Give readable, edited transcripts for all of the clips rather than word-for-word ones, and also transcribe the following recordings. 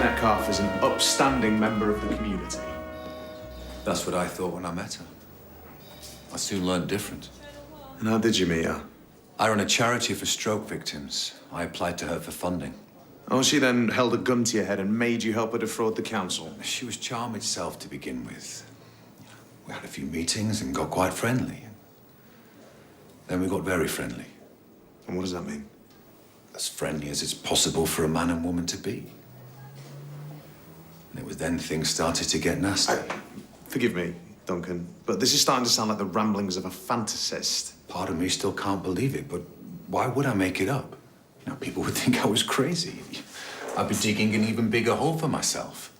Metcalfe is an upstanding member of the community. That's what I thought when I met her. I soon learned different. And how did you meet her? I run a charity for stroke victims. I applied to her for funding. Oh, she then held a gun to your head and made you help her defraud the council. She was charm itself to begin with. We had a few meetings and got quite friendly. Then we got very friendly. And what does that mean? As friendly as it's possible for a man and woman to be. And it was then things started to get nasty. Forgive me, Duncan, but this is starting to sound like the ramblings of a fantasist. Part of me still can't believe it, but why would I make it up? You know, people would think I was crazy. I'd be digging an even bigger hole for myself.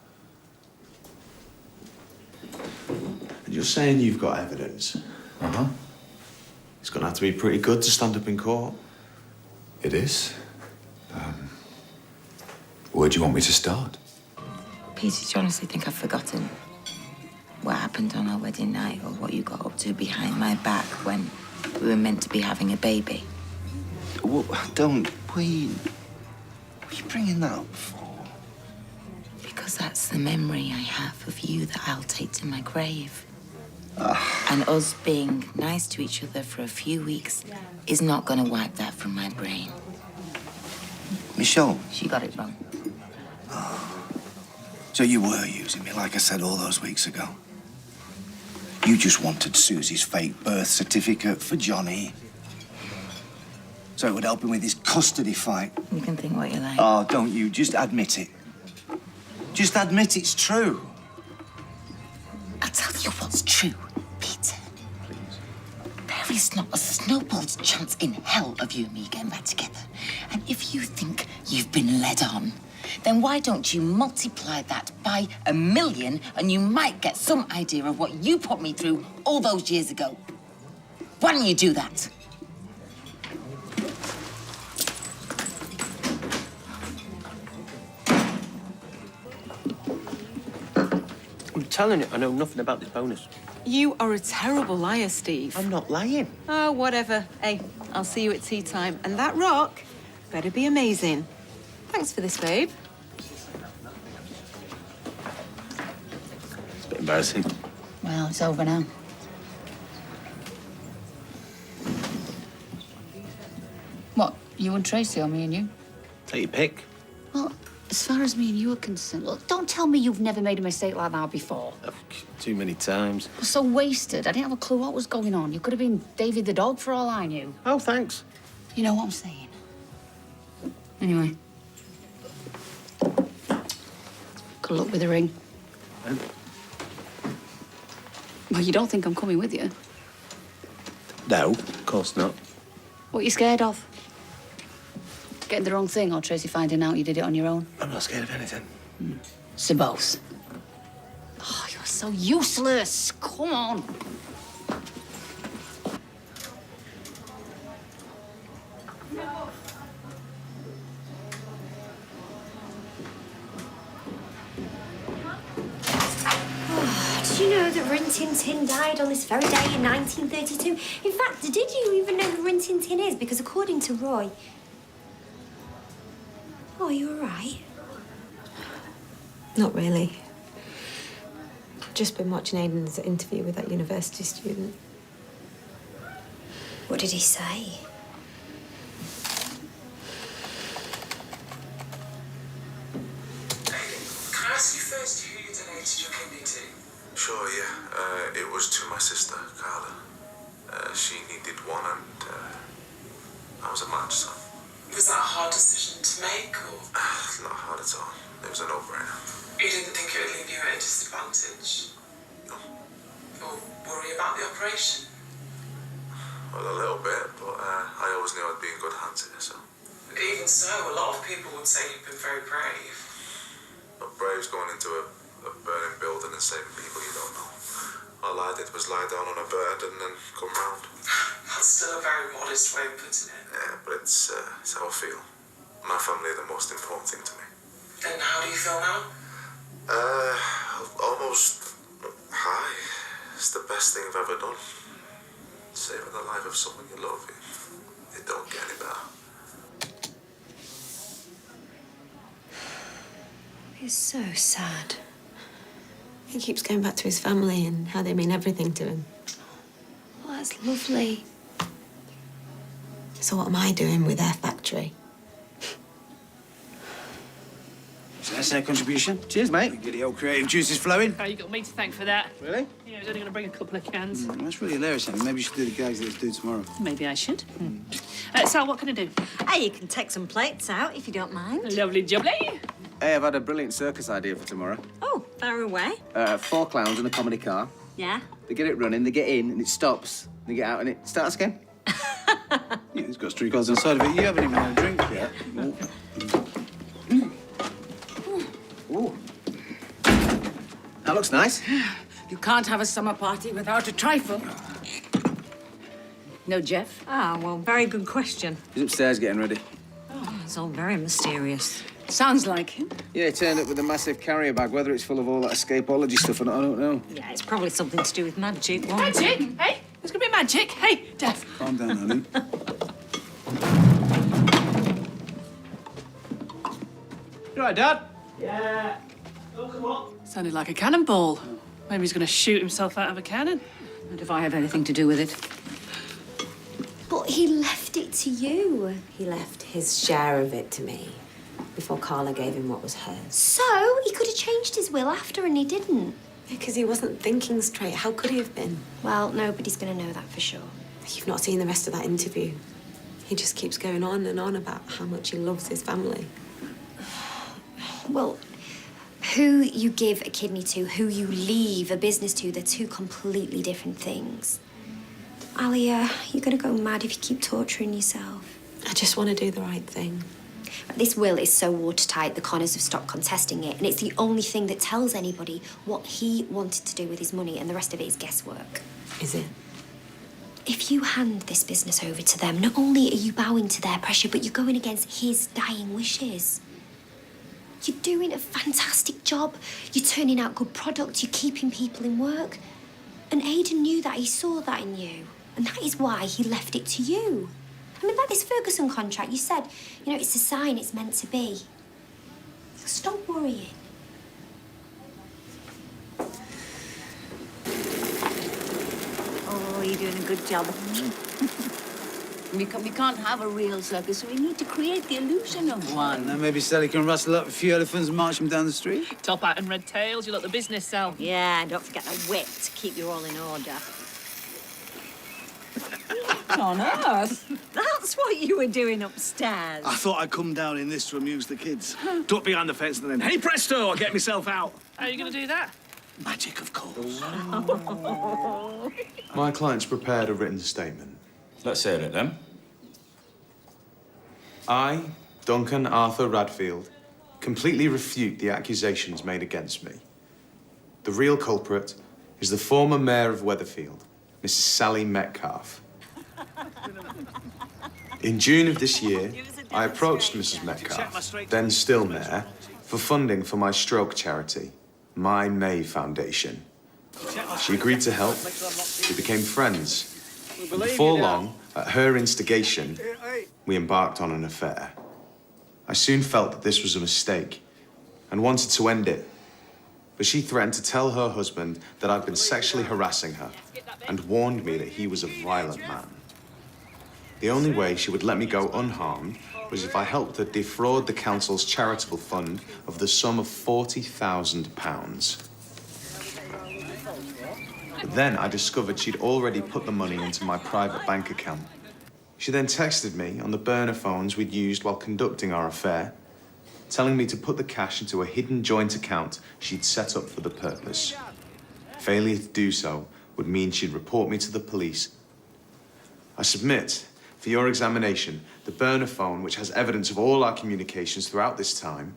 And you're saying you've got evidence? Uh-huh. It's gonna have to be pretty good to stand up in court. It is. Where do you want me to start? Peter, do you honestly think I've forgotten what happened on our wedding night or what you got up to behind my back when we were meant to be having a baby? Well, don't. What are you bringing that up for? Because that's the memory I have of you that I'll take to my grave. And us being nice to each other for a few weeks is not going to wipe that from my brain. Michelle? She got it wrong. So you were using me, like I said all those weeks ago. You just wanted Susie's fake birth certificate for Johnny. So it would help him with his custody fight. You can think what you like. Oh, don't you? Just admit it. Just admit it's true. I'll tell you what's true, Peter. There is not a snowball's chance in hell of you and me getting back together. And if you think you've been led on, then why don't you multiply that by 1,000,000 and you might get some idea of what you put me through all those years ago. Why don't you do that? I'm telling you, I know nothing about this bonus. You are a terrible liar, Steve. I'm not lying. Oh, whatever. Hey, I'll see you at tea time. And that rock better be amazing. Thanks for this, babe. It's a bit embarrassing. Well, it's over now. What, you and Tracy or me and you? Take your pick. Well, as far as me and you are concerned, well, don't tell me you've never made a mistake like that before. Too many times. I was so wasted. I didn't have a clue what was going on. You could have been David the dog for all I knew. Oh, thanks. You know what I'm saying? Anyway. Good luck with the ring. Well, you don't think I'm coming with you? No, of course not. What are you scared of? Getting the wrong thing or Tracy finding out you did it on your own? I'm not scared of anything. Suppose. Oh, you're so useless. Come on. Did you know that Rin Tin Tin died on this very day in 1932? In fact, did you even know who Rin Tin Tin is? Because according to Roy... Oh, are you all right? Not really. Just been watching Aidan's interview with that university student. What did he say? Can I ask you first who you donated your kidney to? Sure, yeah. It was to my sister, Carla. She needed one and I was a match, so... Was that a hard decision to make, or...? Not hard at all. It was a no-brainer. You didn't think it would leave you at a disadvantage? No. Or worry about the operation? Well, a little bit, but I always knew I'd be in good hands here, so... Even so, a lot of people would say you've been very brave. But brave's going into a burning building and saving people you don't know. All I did was lie down on a bed and then come round. That's still a very modest way of putting it. Yeah, but it's how I feel. My family are the most important thing to me. Then how do you feel now? Almost high. It's the best thing I've ever done. Saving the life of someone you love, it don't get any better. It's so sad. He keeps going back to his family and how they mean everything to him. Well, that's lovely. So what am I doing with their factory? So that's their contribution. Cheers, mate. Get the old creative juices flowing. Oh, you got me to thank for that. Really? Yeah, I was only going to bring a couple of cans. That's really hilarious, Annie. Maybe you should do the gags that it's due tomorrow. Maybe I should. Sal, what can I do? Hey, you can take some plates out if you don't mind. Lovely jubbly. Hey, I've had a brilliant circus idea for tomorrow. Oh, far away. 4 clowns in a comedy car. Yeah. They get it running, they get in, and it stops. They get out, and it starts again. Yeah, it's got street cars on the side of it. You haven't even had a drink yet. Ooh. That looks nice. You can't have a summer party without a trifle. No, Jeff? Ah, well, very good question. He's upstairs getting ready. Oh, it's all very mysterious. Sounds like him. Yeah, he turned up with a massive carrier bag. Whether it's full of all that escapology stuff or not, I don't know. Yeah, it's probably something to do with magic. won't it? Magic? Hey, there's going to be magic. Hey, Jeff. Calm down, honey. You all right, Dad? Yeah. Oh, come on. Sounded like a cannonball. Maybe he's going to shoot himself out of a cannon. And if I have anything to do with it? But he left it to you. He left his share of it to me before Carla gave him what was hers. So he could have changed his will after and he didn't. Because he wasn't thinking straight. How could he have been? Well, nobody's going to know that for sure. You've not seen the rest of that interview. He just keeps going on and on about how much he loves his family. Well, who you give a kidney to, who you leave a business to, they're two completely different things. Alia, you're going to go mad if you keep torturing yourself. I just want to do the right thing. This will is so watertight, the Connors have stopped contesting it, and it's the only thing that tells anybody what he wanted to do with his money, and the rest of it is guesswork. Is it? If you hand this business over to them, not only are you bowing to their pressure, but you're going against his dying wishes. You're doing a fantastic job. You're turning out good product. You're keeping people in work. And Aidan knew that. He saw that in you. And that is why he left it to you. I mean, like this Ferguson contract, you said, you know, it's a sign, it's meant to be. So stop worrying. Oh, you're doing a good job. We can't have a real circus, so we need to create the illusion of one. And then maybe Sally can rustle up a few elephants and march them down the street. Top hat and red tails. You look the business, Sal. Yeah, and don't forget the whip to keep you all in order. What on earth? That's what you were doing upstairs. I thought I'd come down in this to amuse the kids. Duck behind the fence and then, hey presto, I get myself out. How are you going to do that? Magic, of course. My client's prepared a written statement. Let's hear it then. I, Duncan Arthur Radfield, completely refute the accusations made against me. The real culprit is the former mayor of Weatherfield, Mrs. Sally Metcalfe. In June of this year, I approached Mrs. Metcalfe, then still mayor, for funding for my stroke charity, My May Foundation. She agreed to help. We became friends. And before long, at her instigation, we embarked on an affair. I soon felt that this was a mistake and wanted to end it. But she threatened to tell her husband that I'd been sexually harassing her and warned me that he was a violent man. The only way she would let me go unharmed was if I helped her defraud the council's charitable fund of the sum of £40,000. But then I discovered she'd already put the money into my private bank account. She then texted me on the burner phones we'd used while conducting our affair, telling me to put the cash into a hidden joint account she'd set up for the purpose. Failure to do so would mean she'd report me to the police. I submit, for your examination, the burner phone which has evidence of all our communications throughout this time,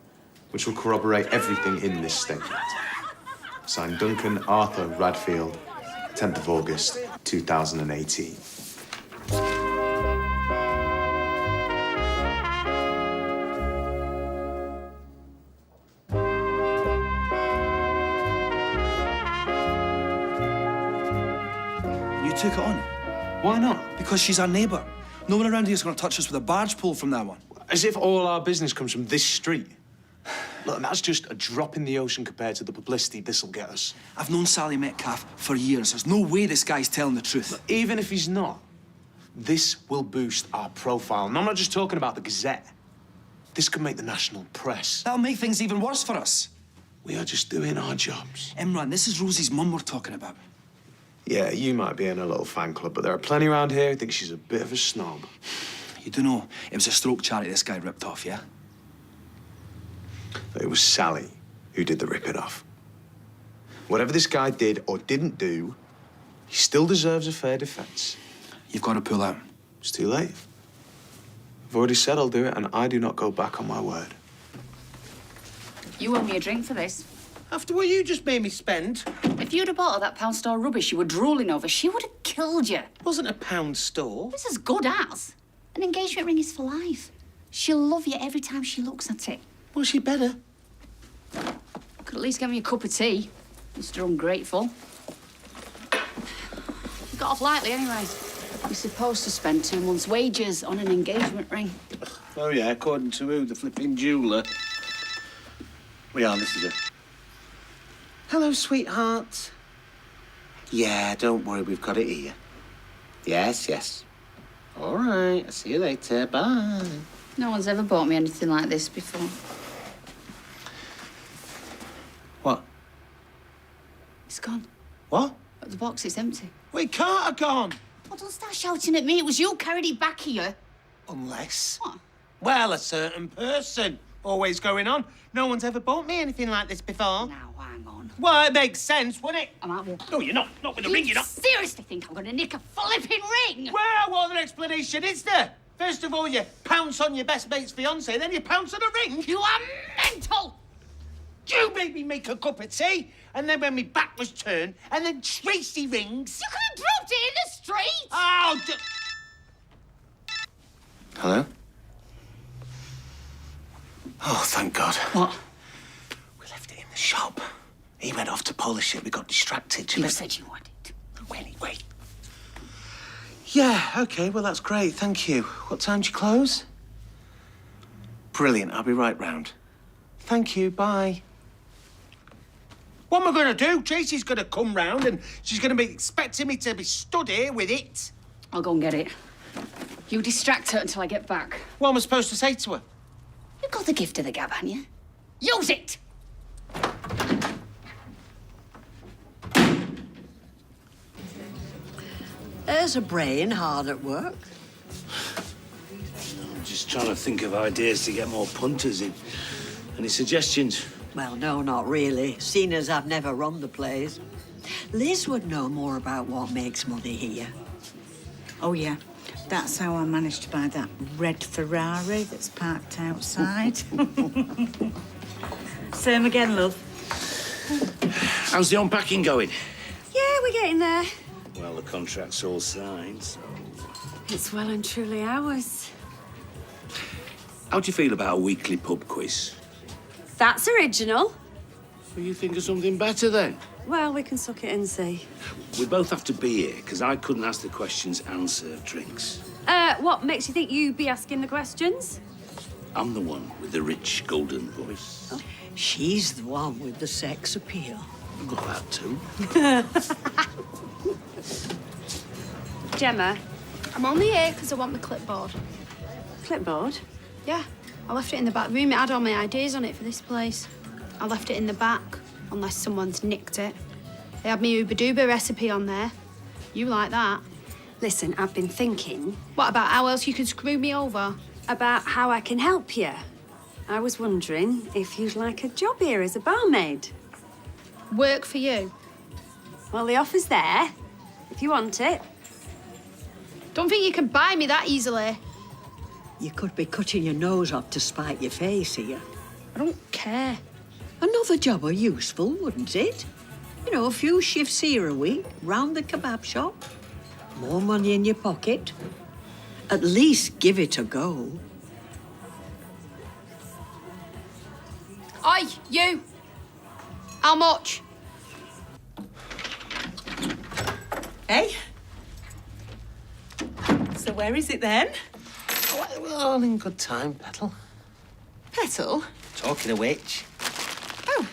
which will corroborate everything in this statement. Signed, Duncan Arthur Radfield, 10th of August, 2018. You took it on. Why not? Because she's our neighbour. No one around here is going to touch us with a barge pole from now on. As if all our business comes from this street. Look, that's just a drop in the ocean compared to the publicity this'll get us. I've known Sally Metcalf for years. There's no way this guy's telling the truth. Look, even if he's not, this will boost our profile. And I'm not just talking about the Gazette. This could make the national press. That'll make things even worse for us. We are just doing our jobs. Imran, this is Rosie's mum we're talking about. Yeah, you might be in a little fan club, but there are plenty around here who think she's a bit of a snob. You do know it was a stroke charity this guy ripped off, yeah? It was Sally who did the ripping off. Whatever this guy did or didn't do, he still deserves a fair defence. You've got to pull out. It's too late. I've already said I'll do it, and I do not go back on my word. You owe me a drink for this. After what you just made me spend. If you'd have bought her that pound store rubbish you were drooling over, she would have killed you. It wasn't a pound store. It's as good as. An engagement ring is for life. She'll love you every time she looks at it. Well, she better. Could at least get me a cup of tea, Mr. Ungrateful. You got off lightly anyway. You're supposed to spend 2 months' wages on an engagement ring. Oh, yeah, according to who? The flipping jeweller. This is it. Hello, sweetheart. Yeah, don't worry, we've got it here. Yes. All right, I'll see you later. Bye. No one's ever bought me anything like this before. What? It's gone. What? But the box is empty. We can't have gone. Well, don't start shouting at me. It was you carried it back here. Unless... What? Well, a certain person. Always going on. No one's ever bought me anything like this before. Now, hang on. Well, it makes sense, wouldn't it? I'm out walking. No, you're not. Not with a ring, you're not. Seriously think I'm going to nick a flipping ring? Well, what other explanation is there? First of all, you pounce on your best mate's fiancée, then you pounce on a ring. You are mental! You made me make a cup of tea, and then when my back was turned, and then Tracy rings. You could have dropped it in the street! Oh, Hello? Oh, thank God. What? We left it in the shop. He went off to polish it. We got distracted. You said you wanted. Well, anyway. Yeah, OK, well, that's great. Thank you. What time do you close? Brilliant. I'll be right round. Thank you. Bye. What am I going to do? Tracy's going to come round and she's going to be expecting me to be stood here with it. I'll go and get it. You distract her until I get back. What am I supposed to say to her? You've got the gift of the gab, haven't you? Use it! There's a brain hard at work. I'm just trying to think of ideas to get more punters in. Any suggestions? Well, no, not really, seeing as I've never run the place. Liz would know more about what makes money here. Oh, yeah. That's how I managed to buy that red Ferrari that's parked outside. Same again, love. How's the unpacking going? Yeah, we're getting there. Well, the contract's all signed, so... It's well and truly ours. How do you feel about a weekly pub quiz? That's original. Well, you think of something better, then? Well, we can suck it and see. We both have to be here, because I couldn't ask the questions and serve drinks. What makes you think you'd be asking the questions? I'm the one with the rich, golden voice. Oh. She's the one with the sex appeal. I've got that, too. Gemma, I'm only here because I want the clipboard. Clipboard? Yeah, I left it in the back room. It had all my ideas on it for this place. I left it in the back, unless someone's nicked it. They had me Uber-Duber recipe on there. You like that. Listen, I've been thinking... What about how else you could screw me over? About how I can help you. I was wondering if you'd like a job here as a barmaid. Work for you? Well, the offer's there, if you want it. Don't think you can buy me that easily. You could be cutting your nose off to spite your face here. I don't care. Another job are useful, wouldn't it? You know, a few shifts here a week, round the kebab shop. More money in your pocket. At least give it a go. Oi, you! How much? Hey? So where is it then? Well, all in good time, Petal. Petal? Talking of which. Oh.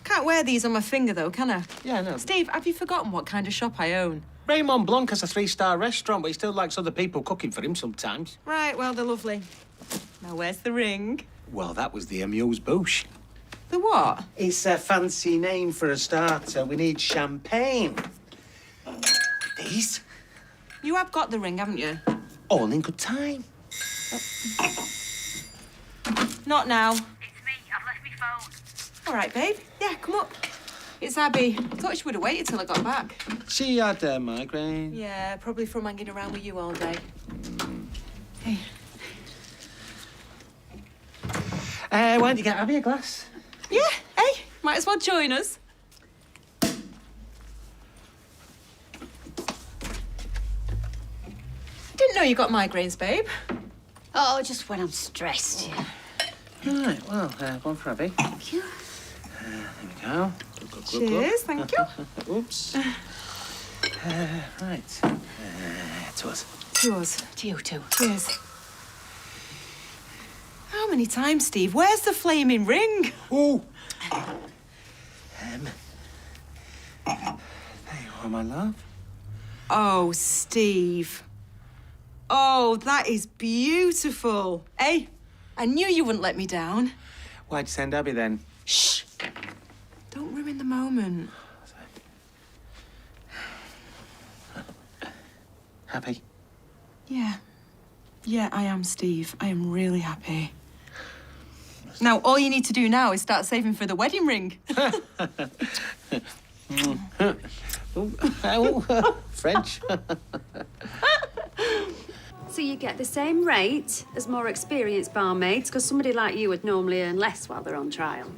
Can't wear these on my finger, though, can I? Yeah, no. Steve, have you forgotten what kind of shop I own? Raymond Blanc has a 3-star restaurant, but he still likes other people cooking for him sometimes. Right, well, they're lovely. Now, where's the ring? Well, that was the amuse bouche. The what? It's a fancy name for a starter. We need champagne. These? You have got the ring, haven't you? All in good time. Not now. It's me. I've left my phone. All right, babe. Yeah, come up. It's Abby. I thought she would have waited till I got back. She had a migraine. Yeah, probably from hanging around with you all day. Hey. Why don't you get Abby a glass? Yeah, hey, might as well join us. Didn't know you got migraines, babe. Oh, just when I'm stressed, yeah. Right, well, one for Abby. Thank you. There we go. Cheers, thank you. Oops. Right. To us. To us. To you too. Cheers. How many times, Steve? Where's the flaming ring? Ooh. There you are, my love. Oh, Steve. Oh, that is beautiful. Hey, I knew you wouldn't let me down. Why'd you send Abby then? Shh. Don't ruin the moment. Happy? Yeah. Yeah, I am, Steve. I am really happy. Now, all you need to do now is start saving for the wedding ring. French. So you get the same rate as more experienced barmaids, because somebody like you would normally earn less while they're on trial.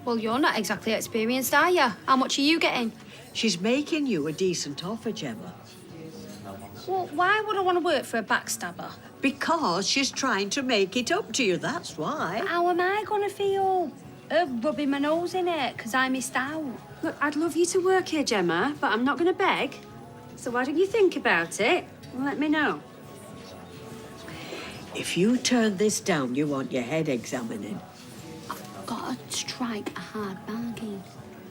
Well, you're not exactly experienced, are you? How much are you getting? She's making you a decent offer, Gemma. Well, why would I want to work for a backstabber? Because she's trying to make it up to you, that's why. How am I going to feel? Rubbing my nose in it because I missed out. Look, I'd love you to work here, Gemma, but I'm not going to beg. So why don't you think about it and let me know? If you turn this down, you want your head examining. I've got to strike a hard bargain.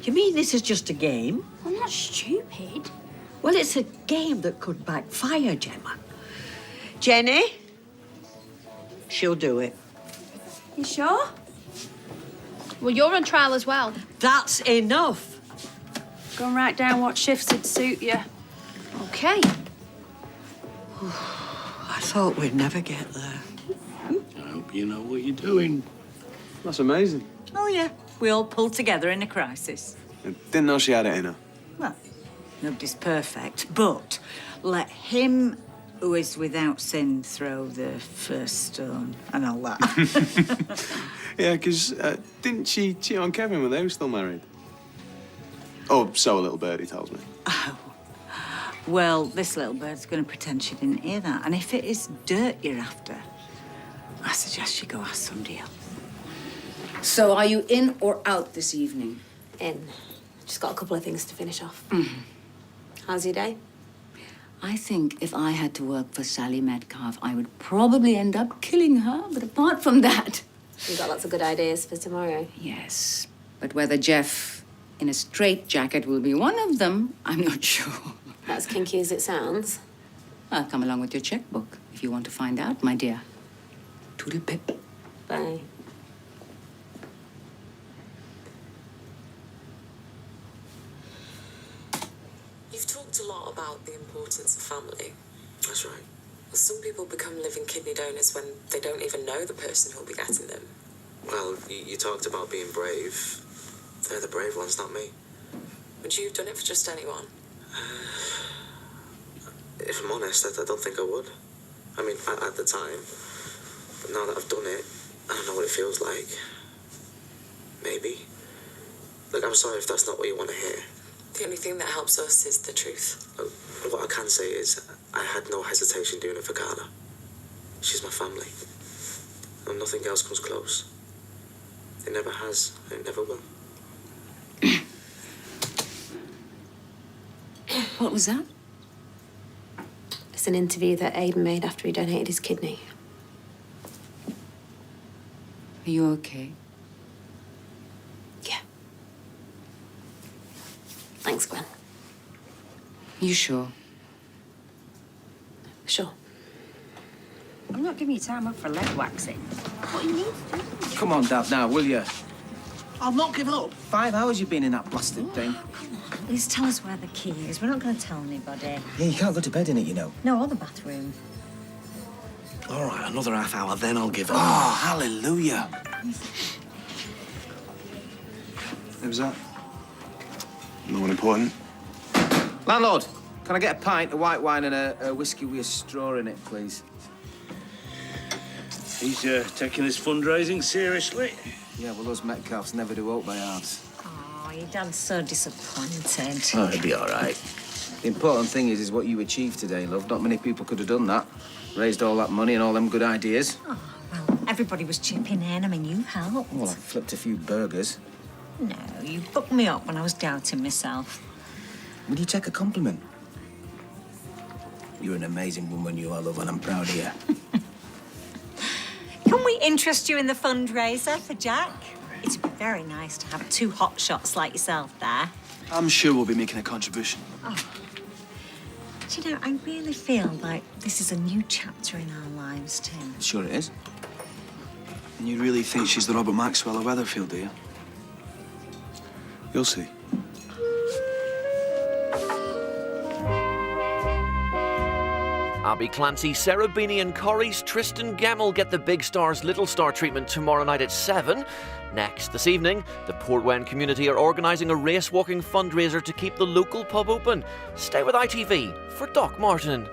You mean this is just a game? I'm not stupid. Well, it's a game that could backfire, Gemma. Jenny? She'll do it. You sure? Well, you're on trial as well. That's enough. Go and write down what shifts would suit you. Okay. I thought we'd never get there. I hope you know what you're doing. That's amazing. Oh, yeah. We all pulled together in a crisis. I didn't know she had it in her. Well, nobody's perfect, but let him who is without sin throw the first stone and all that. Yeah, because didn't she cheat on Kevin when they were still married? Oh, so a little birdie tells me. Oh. Well, this little bird's going to pretend she didn't hear that. And if it is dirt you're after, I suggest you go ask somebody else. So are you in or out this evening? In. Just got a couple of things to finish off. Mm-hmm. How's your day? I think if I had to work for Sally Metcalf, I would probably end up killing her. But apart from that... You got lots of good ideas for tomorrow. Yes. But whether Jeff in a straitjacket will be one of them, I'm not sure. That's kinky as it sounds. Well, come along with your checkbook if you want to find out, my dear. Toodle pip. Bye. You've talked a lot about the importance of family. That's right. Some people become living kidney donors when they don't even know the person who'll be getting them. Well, you talked about being brave. They're the brave ones, not me. Would you have done it for just anyone? If I'm honest, I don't think I would. I mean, at the time. But now that I've done it, I don't know what it feels like. Maybe. Look, I'm sorry if that's not what you want to hear. The only thing that helps us is the truth. What I can say is I had no hesitation doing it for Carla. She's my family. And nothing else comes close. It never has, and it never will. What was that? It's an interview that Aiden made after he donated his kidney. Are you okay? Thanks, Gwen. You sure? Sure. I'm not giving you time up for leg waxing. What you need to do. Come on, Dad, now, will you? I'll not give up. 5 hours you've been in that blasted thing. Please tell us where the key is. We're not going to tell anybody. Yeah, you can't go to bed in it, you know. No, or the bathroom. All right, another half hour, then I'll give it. Oh, hallelujah. Who's that? No one important. Landlord, can I get a pint, a white wine, and a whiskey with a straw in it, please? He's taking his fundraising seriously. Yeah, well, those Metcalfs never do out by halves. Oh, your dad's so disappointed. Oh, he'll be all right. The important thing is what you achieved today, love. Not many people could have done that. Raised all that money and all them good ideas. Oh, well, everybody was chipping in. I mean, you helped. Well, I flipped a few burgers. No, you booked me up when I was doubting myself. Would you take a compliment? You're an amazing woman, you are, love, and I'm proud of you. Can we interest you in the fundraiser for Jack? It'd be very nice to have 2 hot shots like yourself there. I'm sure we'll be making a contribution. Oh. Do you know, I really feel like this is a new chapter in our lives, Tim. Sure it is. And you really think she's the Robert Maxwell of Weatherfield, do you? You'll see. Abby Clancy, Sarah Beanie and Corrie's Tristan Gemmell get the Big Star's Little Star treatment tomorrow night at 7. Next, this evening, the Portwen community are organising a race-walking fundraiser to keep the local pub open. Stay with ITV for Doc Martin.